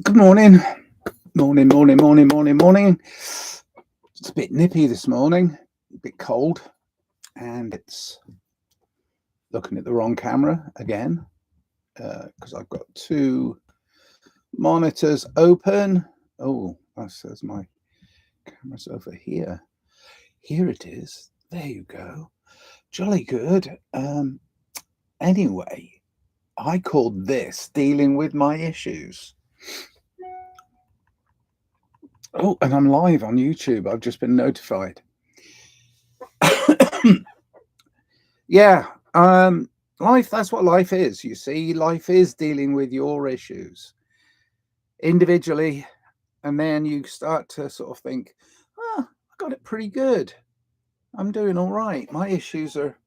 Good morning. Morning. It's a bit nippy this morning, a bit cold, and it's looking at the wrong camera again because I've got two monitors open. Oh, that says my camera's over here. Here it is. There you go. Jolly good. Anyway, I called this dealing with my issues. Oh, and I'm live on YouTube. I've just been notified. Yeah, life, that's what life is. You see, life is dealing with your issues individually, and then you start to sort of think, I got it pretty good. I'm doing all right. My issues are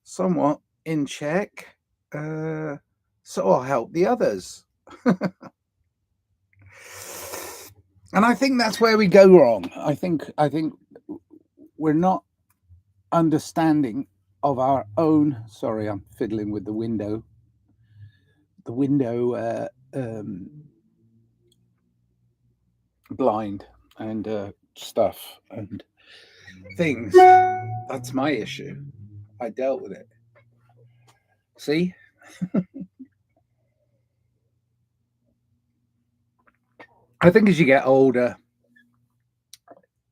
somewhat in check. So I'll help the others. And I think that's where we go wrong. I think we're not understanding of our own. Sorry, I'm fiddling with the window. The window blind and stuff and things. That's my issue. I dealt with it. See? I think as you get older,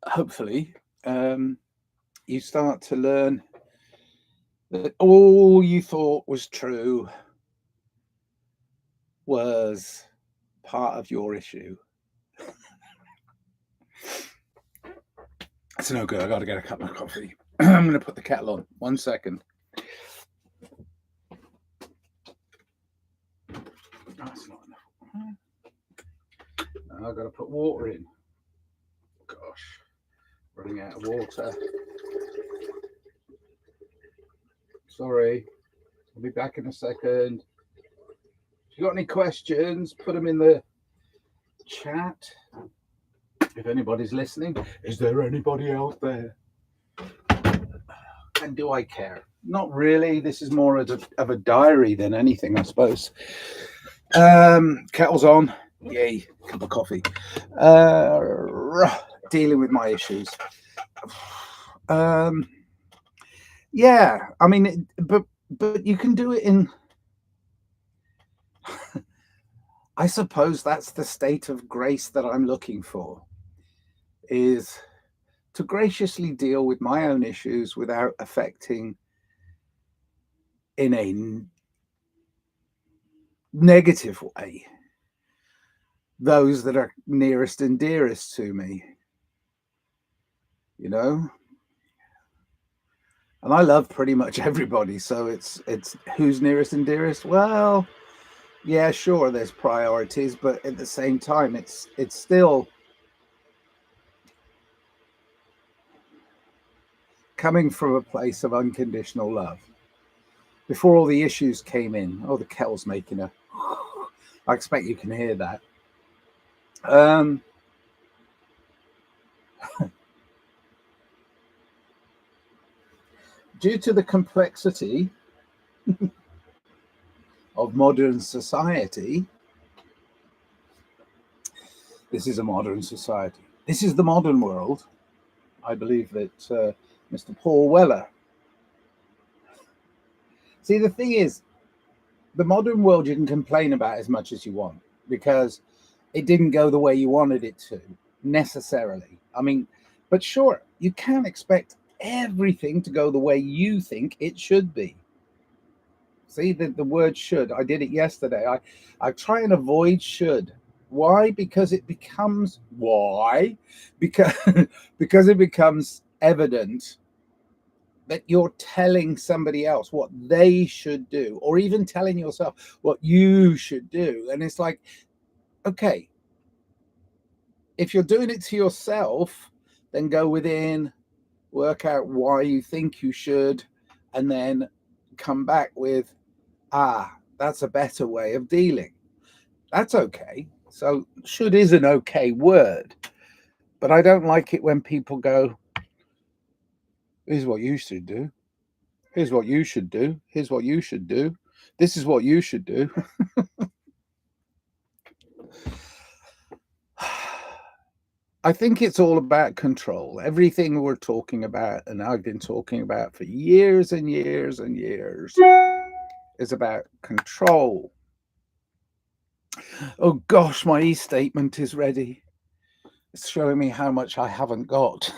hopefully, you start to learn that all you thought was true was part of your issue. It's no good. I got to get a cup of coffee. I'm going to put the kettle on. 1 second. That's not enough. I've got to put water in. Gosh, running out of water. Sorry. I'll be back in a second. If you got any questions, put them in the chat. If anybody's listening, is there anybody out there? And do I care? Not really. This is more of a diary than anything, I suppose. Kettle's on. Yay, cup of coffee. Dealing with my issues. Yeah, I mean, but you can do it in. I suppose that's the state of grace that I'm looking for, is to graciously deal with my own issues without affecting in a negative way those that are nearest and dearest to me, you know. And I love pretty much everybody, so it's who's nearest and dearest. Well, yeah, sure, there's priorities, but at the same time, it's still coming from a place of unconditional love. Before all the issues came in, oh, the kettle's making a. I expect you can hear that. Due to the complexity of modern society, this is a modern society. This is the modern world. I believe that Mr. Paul Weller. See, the thing is, the modern world you can complain about as much as you want because it didn't go the way you wanted it to necessarily. I mean, but sure, you can't expect everything to go the way you think it should be. See, the word should, I did it yesterday. I try and avoid should. Why? Because it becomes because because it becomes evident that you're telling somebody else what they should do, or even telling yourself what you should do. And it's like, okay, if you're doing it to yourself, then go within, work out why you think you should, and then come back with, that's a better way of dealing. That's okay. So should is an okay word, but I don't like it when people go, here's what you should do. Here's what you should do. Here's what you should do. This is what you should do. I think it's all about control. Everything we're talking about, and I've been talking about for years and years and years, is about control. Oh gosh, my e-statement is ready. It's showing me how much I haven't got.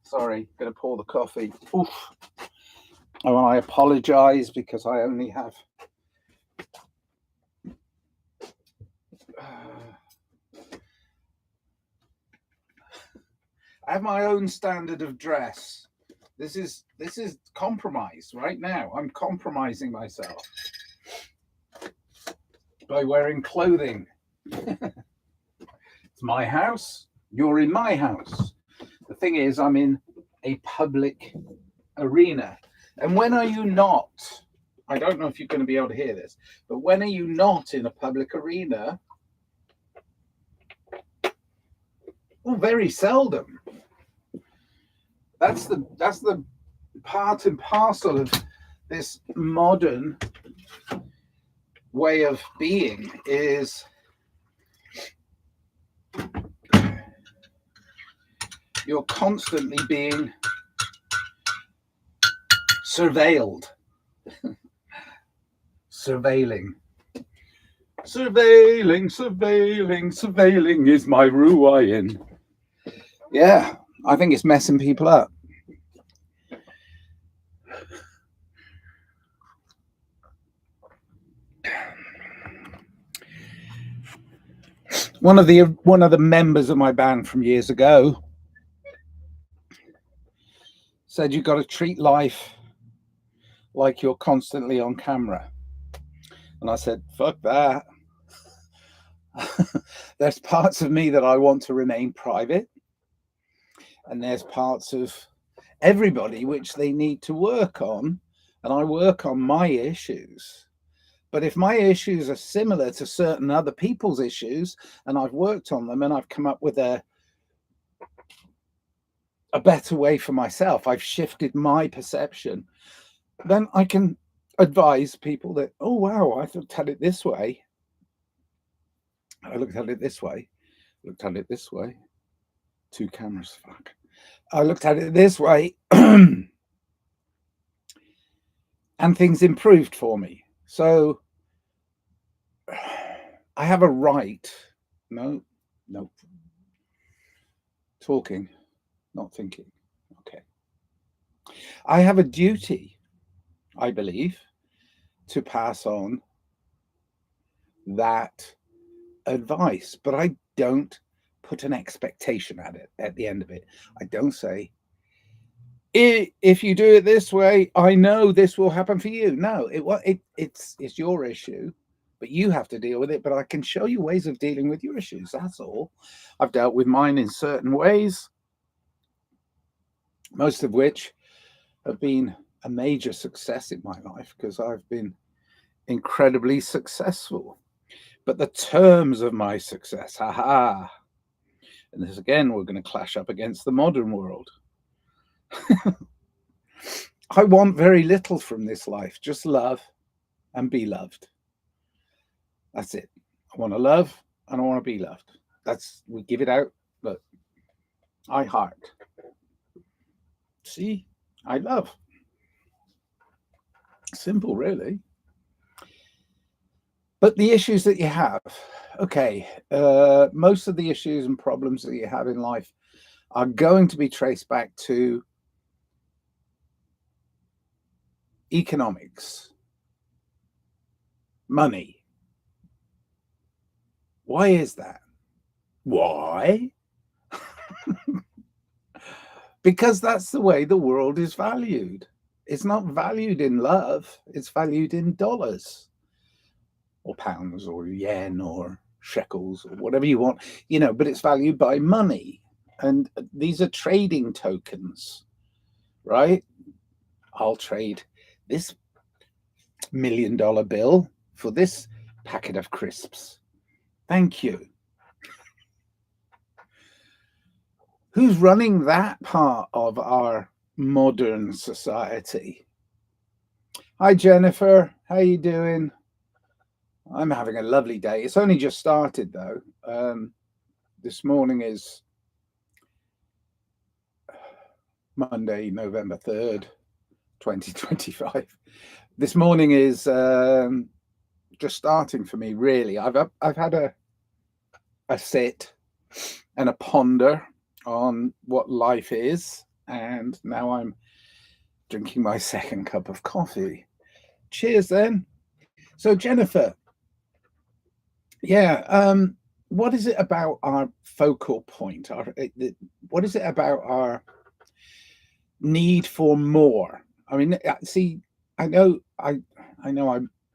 Sorry, gonna pour the coffee. Oof. Oh, I apologize because I only have I have my own standard of dress. This is compromise right now. I'm compromising myself by wearing clothing. It's my house. You're in my house. The thing is, I'm in a public arena. And when are you not? I don't know if you're going to be able to hear this, but when are you not in a public arena? Well, very seldom. That's the part and parcel of this modern way of being, is you're constantly being surveilled. Surveilling is my ruin. Yeah, I think it's messing people up. One of the members of my band from years ago said you've got to treat life like you're constantly on camera. And I said, fuck that. There's parts of me that I want to remain private. And there's parts of everybody which they need to work on. And I work on my issues. But if my issues are similar to certain other people's issues, and I've worked on them and I've come up with a better way for myself, I've shifted my perception, then I can advise people that, oh, wow, I looked at it this way. I looked at it this way. Looked at it this way. 2 cameras, fuck. I looked at it this way. And things improved for me. So I have a right. No. Talking, not thinking. Okay. I have a duty, I believe, to pass on that advice, but I don't put an expectation at it at the end of it. I don't say, if you do it this way, I know this will happen for you. No, it's your issue, but you have to deal with it. But I can show you ways of dealing with your issues. That's all. I've dealt with mine in certain ways, most of which have been a major success in my life because I've been incredibly successful. But the terms of my success, and this again, we're going to clash up against the modern world. I want very little from this life, just love and be loved. That's it. I want to love and I want to be loved. We give it out, but I heart. See, I love. Simple, really. But the issues that you have, okay, most of the issues and problems that you have in life are going to be traced back to economics, money. Why is that? Why? Because that's the way the world is valued. It's not valued in love. It's valued in dollars or pounds or yen or shekels or whatever you want, but it's valued by money. And these are trading tokens, right? I'll trade this $1 million bill for this packet of crisps. Thank you. Who's running that part of our modern society? Hi, Jennifer. How you doing? I'm having a lovely day. It's only just started, though. This morning is Monday, November 3rd, 2025. This morning is just starting for me, really. I've had a sit and a ponder on what life is, and now I'm drinking my second cup of coffee. Cheers, then. So, Jennifer, yeah, what is it about our focal point? What is it about our need for more? I mean, see, I know I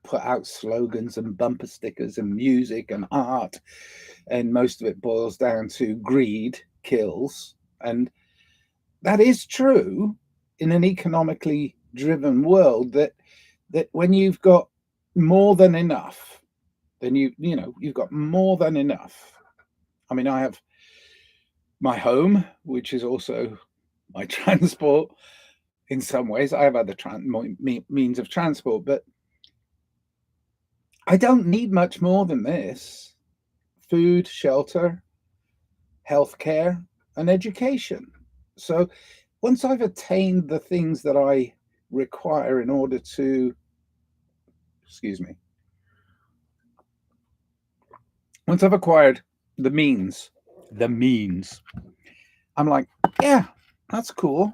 put out slogans and bumper stickers and music and art, and most of it boils down to greed kills, and that is true in an economically driven world. That when you've got more than enough, then you've got more than enough. I mean, I have my home, which is also my transport. In some ways, I have other means of transport, but I don't need much more than this: food, shelter, healthcare, and education. So once I've attained the things that I require in order to, excuse me, once I've acquired the means, I'm like, yeah, that's cool.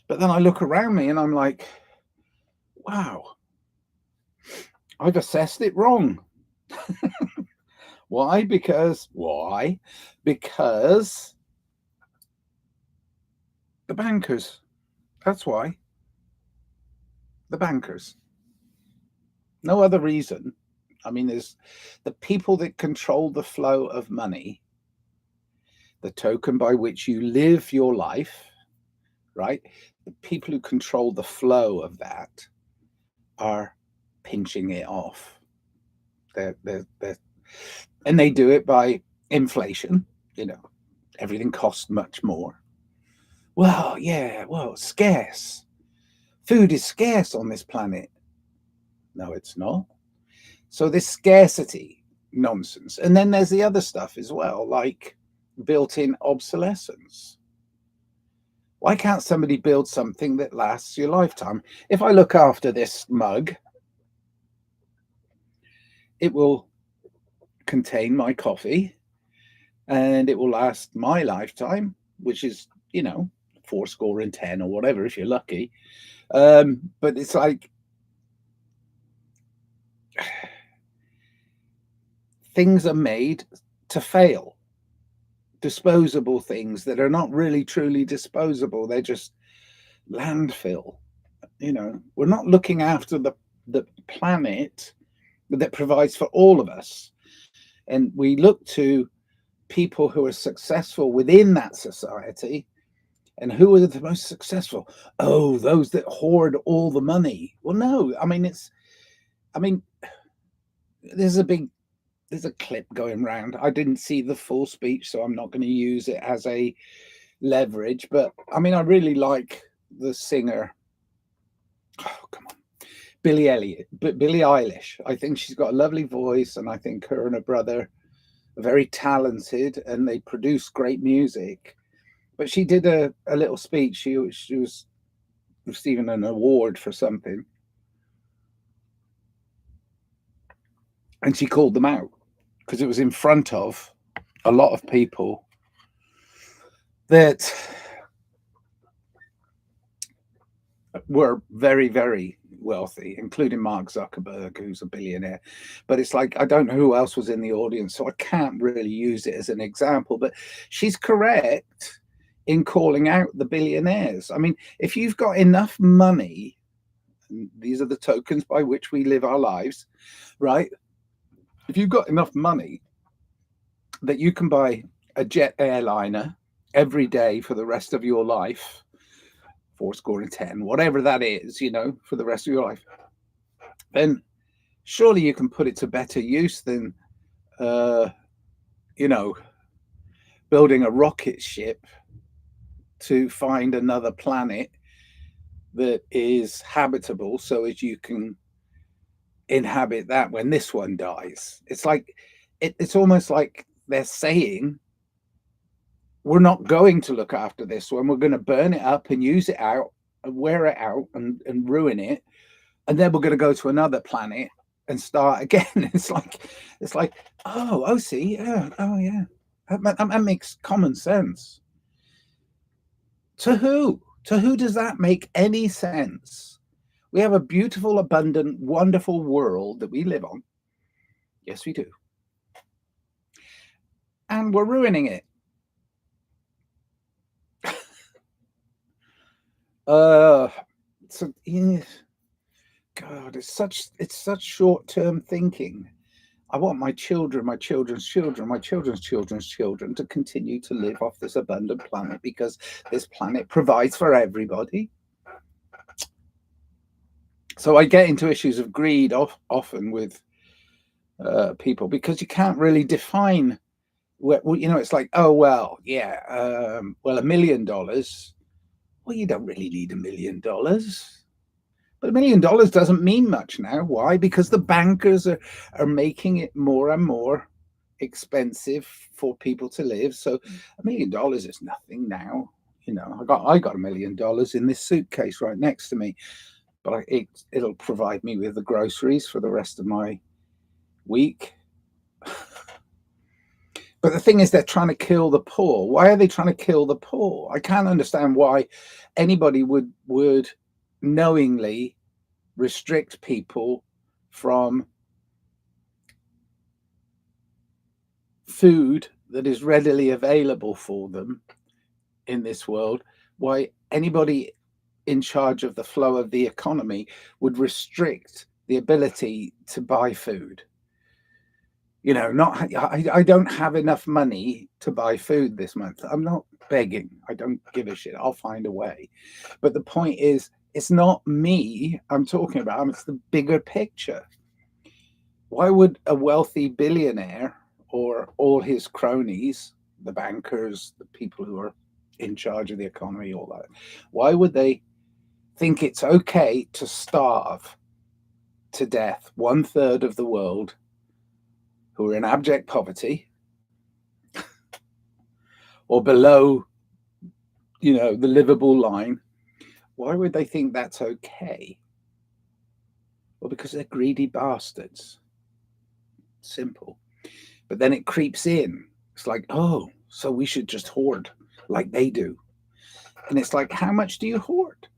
But then I look around me and I'm like, wow, I've assessed it wrong. Why? Because the bankers. That's why. The bankers. No other reason. I mean, there's the people that control the flow of money, the token by which you live your life, right? The people who control the flow of that are pinching it off. They're, and they do it by inflation. Everything costs much more. Well, yeah, well, scarce. Food is scarce on this planet. No, it's not. So this scarcity nonsense. And then there's the other stuff as well, like built-in obsolescence. Why can't somebody build something that lasts your lifetime? If I look after this mug, it will contain my coffee and it will last my lifetime, which is, 10 or whatever, if you're lucky. But it's like things are made to fail. Disposable things that are not really truly disposable. They're just landfill. We're not looking after the planet that provides for all of us. And we look to people who are successful within that society. And who are the most successful? Oh, those that hoard all the money. Well, no, there's a clip going around. I didn't see the full speech, so I'm not going to use it as a leverage. But I really like the singer. Oh, come on. Billie Eilish. I think she's got a lovely voice, and I think her and her brother are very talented, and they produce great music. But she did a little speech. She was receiving an award for something, and she called them out because it was in front of a lot of people that were very, very wealthy, including Mark Zuckerberg, who's a billionaire. But it's like, I don't know who else was in the audience, so I can't really use it as an example. But she's correct in calling out the billionaires. I mean, if you've got enough money, and these are the tokens by which we live our lives, right? If you've got enough money that you can buy a jet airliner every day for the rest of your life, 10, whatever that is, for the rest of your life, then surely you can put it to better use than, building a rocket ship to find another planet that is habitable so as you can inhabit that when this one dies. It's like it's almost like they're saying, we're not going to look after this one. We're going to burn it up and use it out and wear it out and ruin it. And then we're going to go to another planet and start again. It's like, oh, see, yeah, oh yeah. That makes common sense. To who? To who does that make any sense? We have a beautiful, abundant, wonderful world that we live on. Yes, we do. And we're ruining it. So yeah, God, it's such short-term thinking. I want my children, my children's children, my children's children's children to continue to live off this abundant planet, because this planet provides for everybody. So I get into issues of greed often with people, because you can't really define. It's like, oh well, yeah, well, $1 million. Well, you don't really need $1 million. But $1 million doesn't mean much now. Why? Because the bankers are making it more and more expensive for people to live. So $1 million is nothing now. I got $1 million in this suitcase right next to me, but it'll provide me with the groceries for the rest of my week. But the thing is, they're trying to kill the poor. Why are they trying to kill the poor? I can't understand why anybody would knowingly restrict people from food that is readily available for them in this world. Why anybody in charge of the flow of the economy would restrict the ability to buy food. I don't have enough money to buy food this month. I'm not begging. I don't give a shit. I'll find a way. But the point is, it's not me I'm talking about. It's the bigger picture. Why would a wealthy billionaire or all his cronies, the bankers, the people who are in charge of the economy, all that, why would they think it's okay to starve to death 1/3 of the world who are in abject poverty or below, the livable line? Why would they think that's okay? Well, because they're greedy bastards. Simple. But then it creeps in. It's like, oh, so we should just hoard like they do. And it's like, how much do you hoard?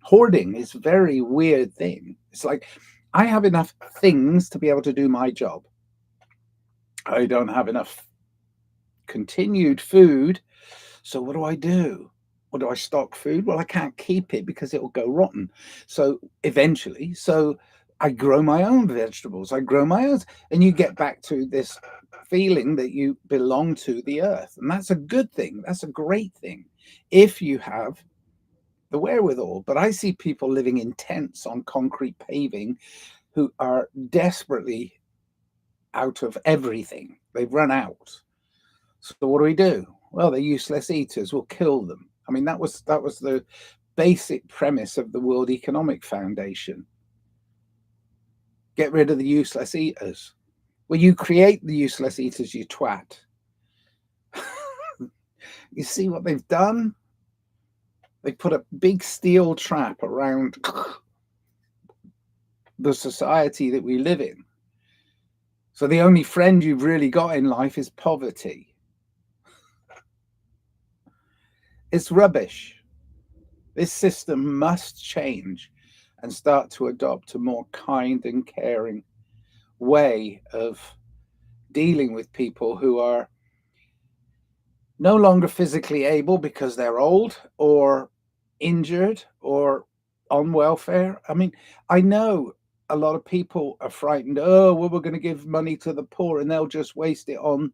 Hoarding is a very weird thing. It's like, I have enough things to be able to do my job. I don't have enough continued food. So what do? Or do I stock food? Well, I can't keep it because it will go rotten. So eventually, I grow my own vegetables. I grow my own. And you get back to this feeling that you belong to the earth. And that's a good thing. That's a great thing if you have the wherewithal. But I see people living in tents on concrete paving who are desperately out of everything. They've run out. So what do? Well, they're useless eaters. We'll kill them. I mean, that was the basic premise of the World Economic Foundation. Get rid of the useless eaters. Well, you create the useless eaters, you twat. You see what they've done? They put a big steel trap around the society that we live in. So the only friend you've really got in life is poverty. It's rubbish. This system must change and start to adopt a more kind and caring way of dealing with people who are no longer physically able because they're old or injured or on welfare. I mean, I know a lot of people are frightened. Oh, well, we're going to give money to the poor and they'll just waste it on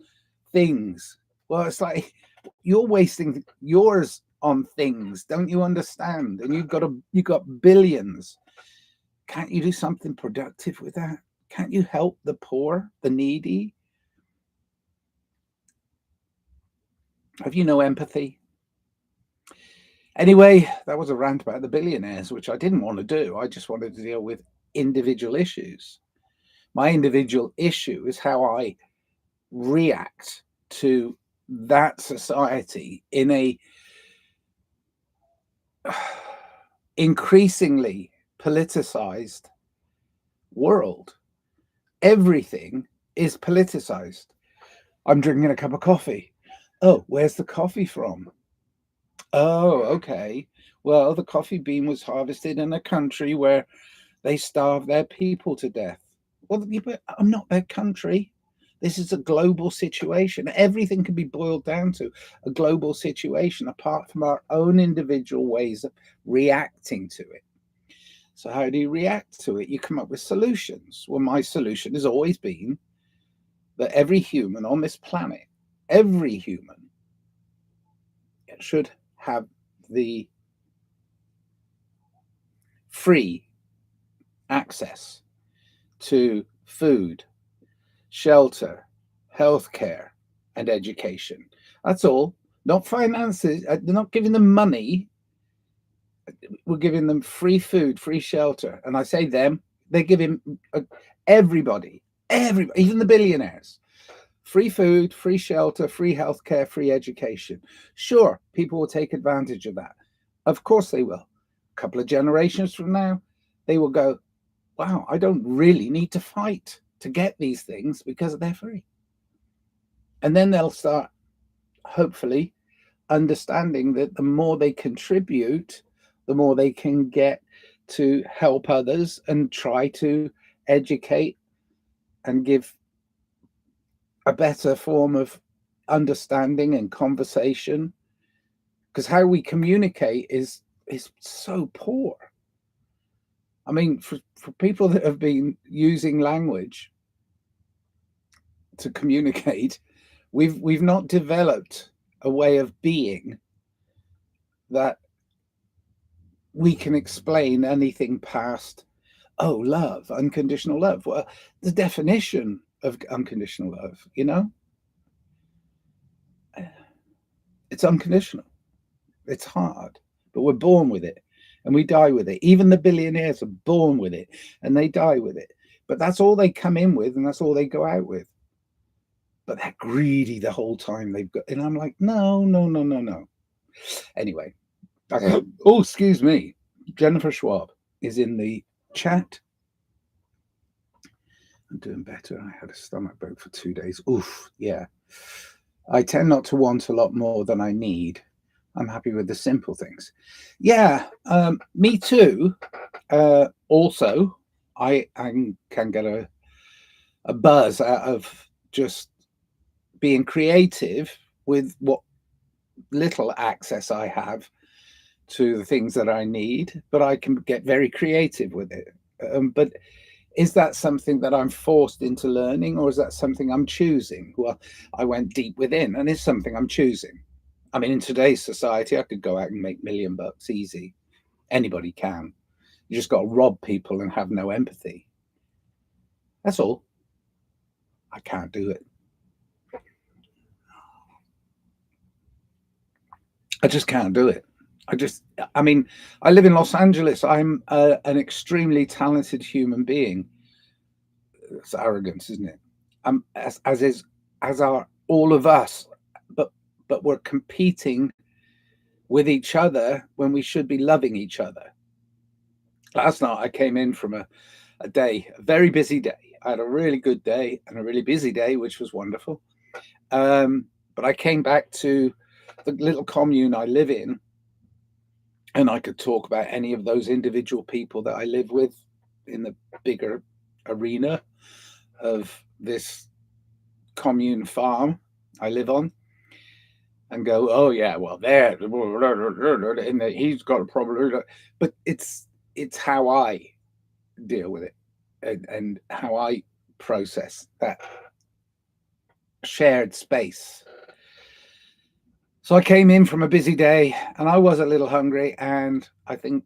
things. Well, it's like, you're wasting yours on things. Don't you understand? And you've got billions. Can't you do something productive with that? Can't you help the poor, the needy? Have you no empathy? Anyway, that was a rant about the billionaires, which I didn't want to do. I just wanted to deal with individual issues. My individual issue is how I react to that society in a increasingly politicized world. Everything is politicized. I'm drinking a cup of coffee. Oh, where's the coffee from? Oh, okay. Well, the coffee bean was harvested in a country where they starve their people to death. Well, but I'm not their country. This is a global situation. Everything can be boiled down to a global situation apart from our own individual ways of reacting to it. So, how do you react to it? You come up with solutions. Well, my solution has always been that every human on this planet, every human, should have the free access to food, shelter, healthcare, and education. That's all. Not finances. They're not giving them money. We're giving them free food, free shelter. And I say them, they're giving everybody, even the billionaires, free food, free shelter, free healthcare, free education. Sure, people will take advantage of that. Of course they will. A couple of generations from now, they will go, wow, I don't really need to fight to get these things because they're free. And then they'll start, hopefully, understanding that the more they contribute, the more they can get to help others and try to educate and give a better form of understanding and conversation. Because how we communicate is so poor. I mean, for people that have been using language to communicate, we've not developed a way of being that we can explain anything past, oh, love, unconditional love. Well, the definition of unconditional love, it's unconditional. It's hard, but we're born with it and we die with it. Even the billionaires are born with it and they die with it. But that's all they come in with and that's all they go out with. But they're greedy the whole time they've got. And I'm like, no. Anyway, oh, excuse me. Jennifer Schwab is in the chat. I'm doing better. I had a stomach bug for 2 days. Oof, yeah. I tend not to want a lot more than I need. I'm happy with the simple things. Yeah, me too. Also, I can get a buzz out of just being creative with what little access I have to the things that I need, but I can get very creative with it. But is that something that I'm forced into learning, or is that something I'm choosing? Well, I went deep within, and it's something I'm choosing. I mean, in today's society, I could go out and make $1 million easy. Anybody can. You just got to rob people and have no empathy. That's all. I can't do it. I just can't do it. I mean, I live in Los Angeles. I'm an extremely talented human being. It's arrogance, isn't it? As are all of us, but we're competing with each other when we should be loving each other. Last night I came in from a very busy day. I had a really good day and a really busy day, which was wonderful. But I came back to the little commune I live in, and I could talk about any of those individual people that I live with in the bigger arena of this commune farm I live on, and go, oh yeah, well there, and he's got a problem, but it's how I deal with it and how I process that shared space. So I came in from a busy day and I was a little hungry, and I think,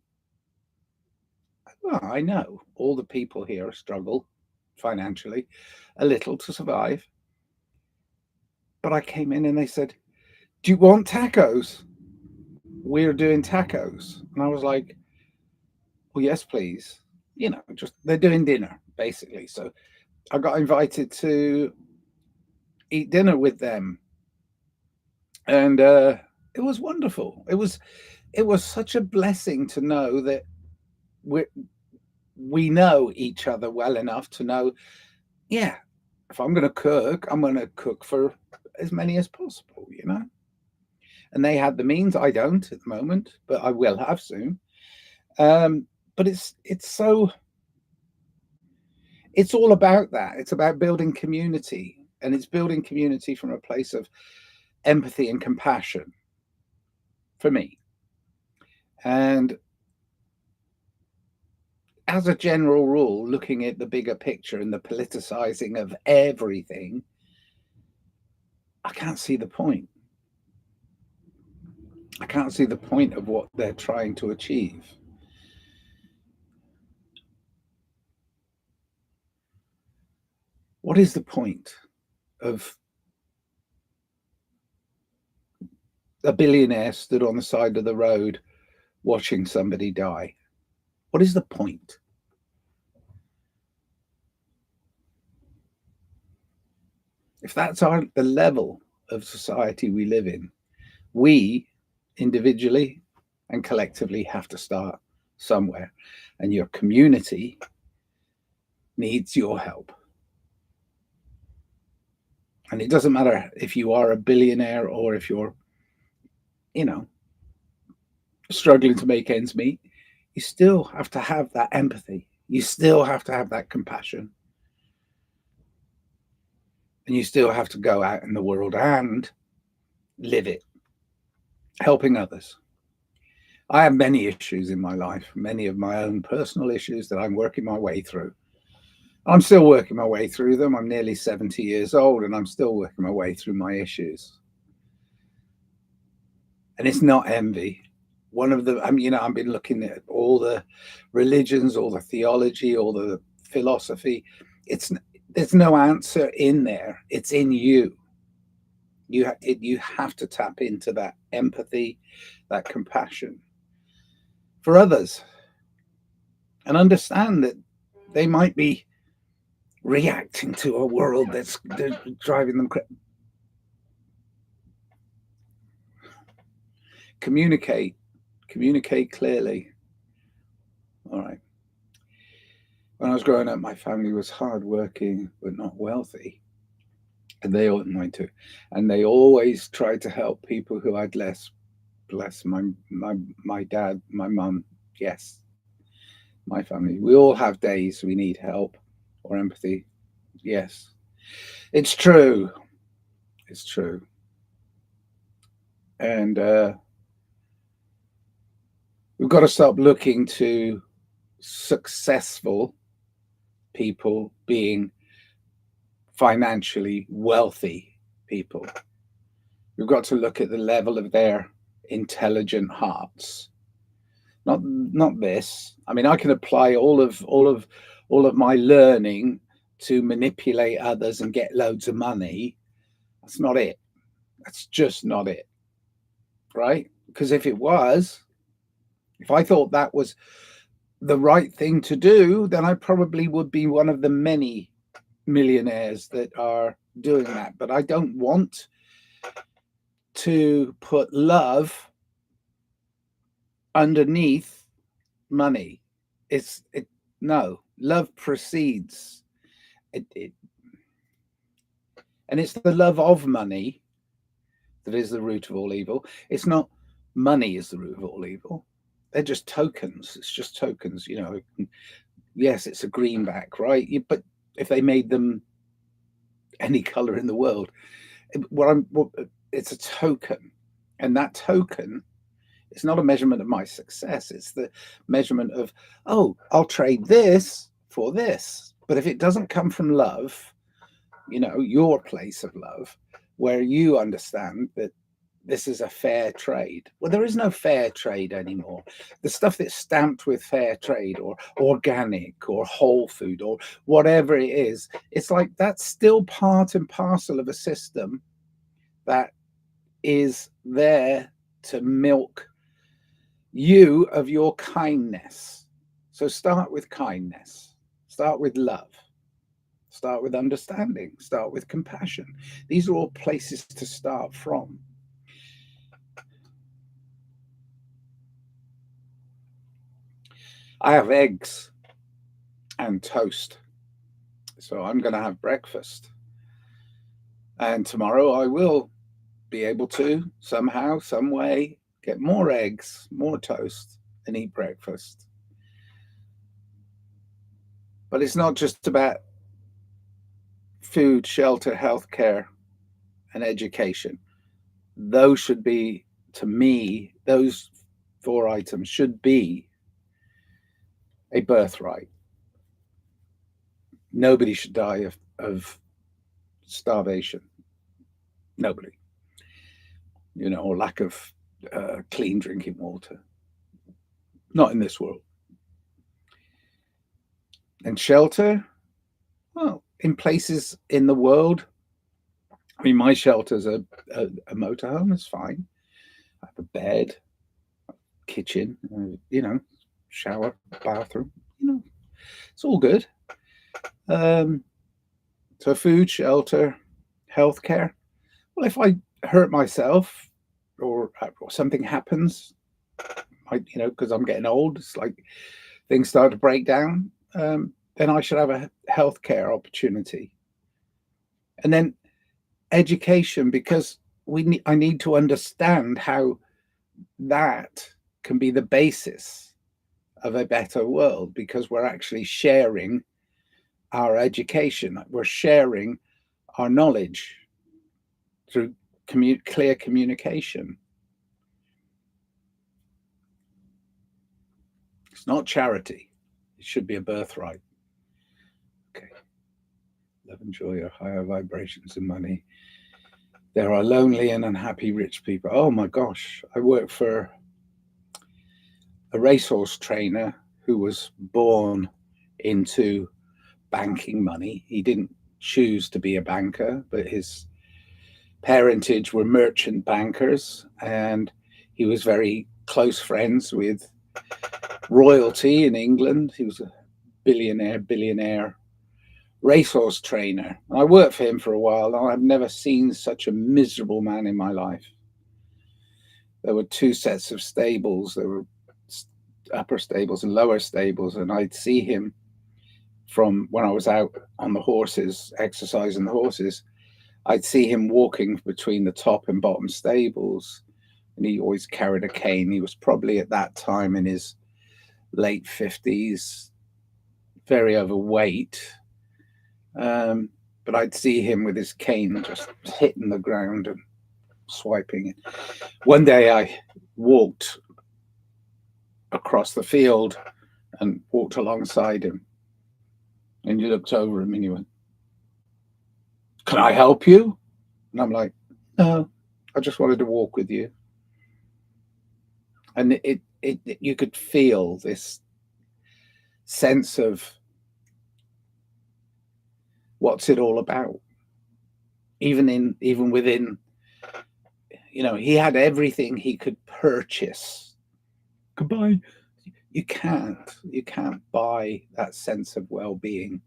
well, I know all the people here struggle financially a little to survive. But I came in and they said, do you want tacos? We're doing tacos. And I was like, well, yes, please. Just they're doing dinner, basically. So I got invited to eat dinner with them, and it was wonderful. It was such a blessing to know that we we know each other well enough to know, yeah, if I'm going to cook, I'm going to cook for as many as possible, you know. And they had the means. I don't at the moment, but I will have soon. Um, but it's all about that. It's about building community, and it's building community from a place of empathy and compassion for me. And as a general rule, looking at the bigger picture and the politicizing of everything, I can't see the point. I can't see the point of what they're trying to achieve. What is the point of a billionaire stood on the side of the road watching somebody die? What is the point? If that's the level of society we live in, we individually and collectively have to start somewhere. And your community needs your help. And it doesn't matter if you are a billionaire or if you're, you know, struggling to make ends meet, you still have to have that empathy. You still have to have that compassion. And you still have to go out in the world and live it, helping others. I have many issues in my life, many of my own personal issues that I'm working my way through. I'm still working my way through them. I'm nearly 70 years old and I'm still working my way through my issues. And it's not envy. One of the, I've been looking at all the religions, all the theology, all the philosophy. There's no answer in there. It's in you. You have to tap into that empathy, that compassion for others, and understand that they might be reacting to a world that's driving them crazy. Communicate clearly. All right. When I was growing up, my family was hardworking but not wealthy, and they all mine too. And they always tried to help people who had less. Bless my dad, my mum. Yes, my family. We all have days we need help or empathy. Yes, it's true. It's true. And we've got to stop looking to successful people being financially wealthy people. We've got to look at the level of their intelligent hearts. Not this. I mean, I can apply all of my learning to manipulate others and get loads of money. That's not it. That's just not it. Right? Because if it was, if I thought that was the right thing to do, then I probably would be one of the many millionaires that are doing that. But I don't want to put love underneath money. No, love precedes it, and it's the love of money that is the root of all evil. It's not money is the root of all evil. They're just tokens. It's just tokens, you know. Yes, it's a greenback, right? But if they made them any color in the world, it's a token, and that token, it's not a measurement of my success. It's the measurement of, oh, I'll trade this for this. But if it doesn't come from love, you know, your place of love, where you understand that this is a fair trade. Well, there is no fair trade anymore. The stuff that's stamped with fair trade or organic or whole food or whatever it is, it's like that's still part and parcel of a system that is there to milk you of your kindness. So start with kindness, start with love, Start with understanding, start with compassion. These are all places to start from. I have eggs and toast, so I'm going to have breakfast. And tomorrow I will be able to somehow, some way, get more eggs, more toast, and eat breakfast. But it's not just about food, shelter, healthcare, and education. Those should be, to me, those four items should be a birthright. Nobody should die of starvation. Nobody. Or lack of clean drinking water. Not in this world. And shelter, well, in places in the world. I mean, my shelter's a motorhome. It's fine. I have a bed, kitchen, shower, bathroom. It's all good. So food, shelter, healthcare. Well, if I hurt myself or something happens, because I'm getting old, it's like things start to break down. Then I should have a healthcare opportunity, and then education, because I need to understand how that can be the basis of a better world, because we're actually sharing our education, we're sharing our knowledge through clear communication. It's not charity. It should be a birthright. Okay. Love and joy are higher vibrations than money. There are lonely and unhappy rich people. Oh my gosh. I work for a racehorse trainer who was born into banking money. He didn't choose to be a banker, but his parentage were merchant bankers, and he was very close friends with royalty in England. He was a billionaire racehorse trainer. And I worked for him for a while, and I've never seen such a miserable man in my life. There were two sets of stables. There were upper stables and lower stables, and I'd see him from when I was out on the horses, exercising the horses. I'd see him walking between the top and bottom stables, and he always carried a cane. He was probably at that time in his late 50s, very overweight. But I'd see him with his cane just hitting the ground and swiping it. One day I walked across the field and walked alongside him, and he looked over at me and he went, "Can I help you?" And I'm like, "No, I just wanted to walk with you." And it you could feel this sense of what's it all about. Even within, he had everything he could purchase. Goodbye. You can't buy that sense of well-being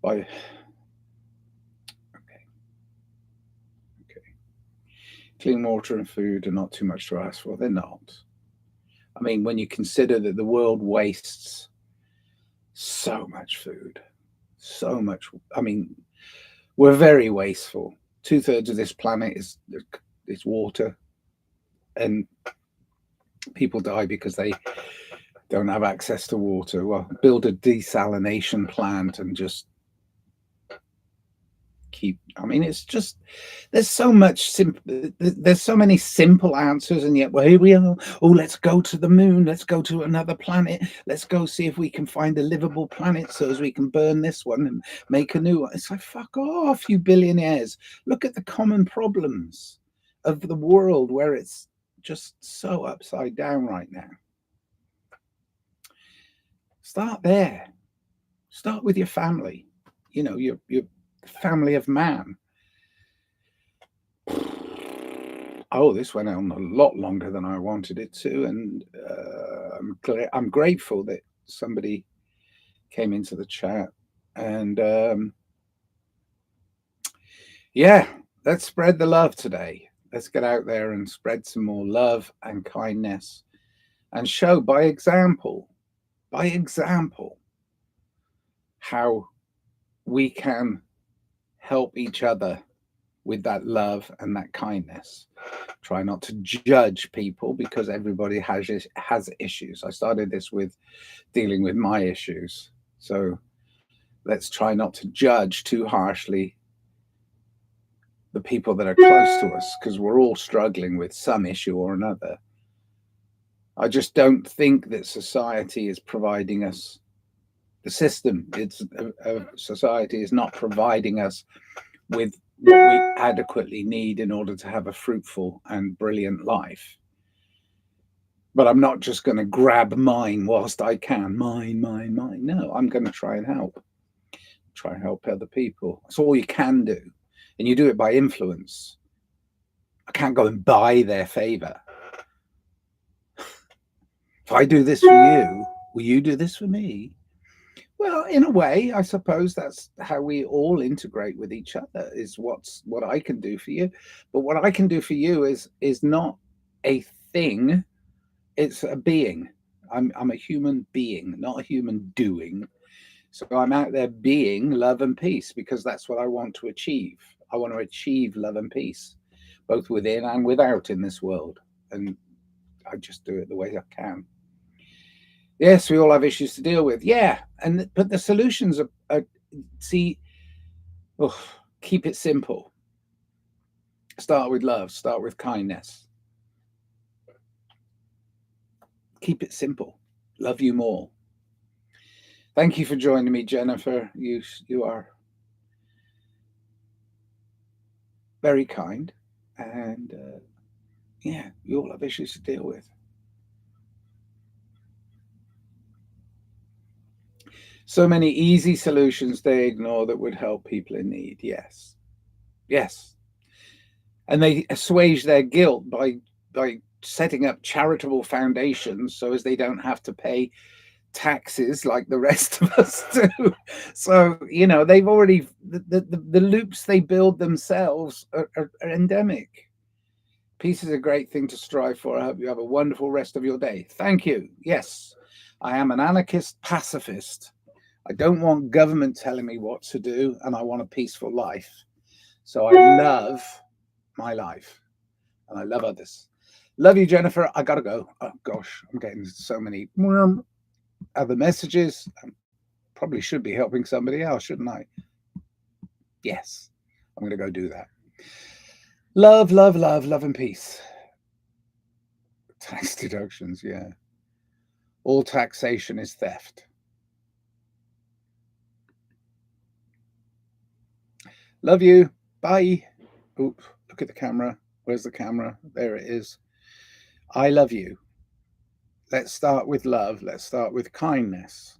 by. Okay. Clean water and food are not too much to ask for. They're not. I mean, when you consider that the world wastes so much food, so much. I mean, we're very wasteful. 2/3 of this planet is water, and people die because they don't have access to water. Well, build a desalination plant and just keep. I mean, it's just there's so much there's so many simple answers, and yet, well, here we are. Oh, let's go to the moon. Let's go to another planet. Let's go see if we can find a livable planet so as we can burn this one and make a new one. It's like, fuck off, you billionaires. Look at the common problems of the world where it's just so upside down right now. Start there. Start with your family. Your family of man. Oh, this went on a lot longer than I wanted it to, and I'm grateful that somebody came into the chat. And yeah, let's spread the love today. Let's get out there and spread some more love and kindness and show by example, how we can help each other with that love and that kindness. Try not to judge people because everybody has issues. I started this with dealing with my issues. So let's try not to judge too harshly the people that are close to us, because we're all struggling with some issue or another. I just don't think that society is providing us the system. It's society is not providing us with what we adequately need in order to have a fruitful and brilliant life. But I'm not just going to grab mine whilst I can. Mine. No, I'm going to try and help. Try and help other people. That's all you can do. And you do it by influence. I can't go and buy their favor. If I do this for you, will you do this for me? Well, in a way, I suppose that's how we all integrate with each other, is what I can do for you. But what I can do for you is not a thing, it's a being. I'm a human being, not a human doing. So I'm out there being love and peace because that's what I want to achieve. I want to achieve love and peace, both within and without in this world. And I just do it the way I can. Yes, we all have issues to deal with. Yeah, but the solutions are see, oh, keep it simple. Start with love. Start with kindness. Keep it simple. Love you more. Thank you for joining me, Jennifer. You are very kind, and yeah, you all have issues to deal with. So many easy solutions they ignore that would help people in need. Yes. Yes. And they assuage their guilt by setting up charitable foundations so as they don't have to pay taxes like the rest of us do. So, they've already the loops they build themselves are endemic. Peace is a great thing to strive for. I hope you have a wonderful rest of your day. Thank you. Yes, I am an anarchist pacifist. I don't want government telling me what to do, and I want a peaceful life. So I love my life, and I love others. Love you, Jennifer. I gotta go. Oh gosh, I'm getting so many other messages. Probably should be helping somebody else, shouldn't I? Yes, I'm gonna go do that. Love, love, love, love, and peace. Tax deductions, yeah. All taxation is theft. Love you. Bye. Oop, look at the camera. Where's the camera? There it is. I love you. Let's start with love. Let's start with kindness.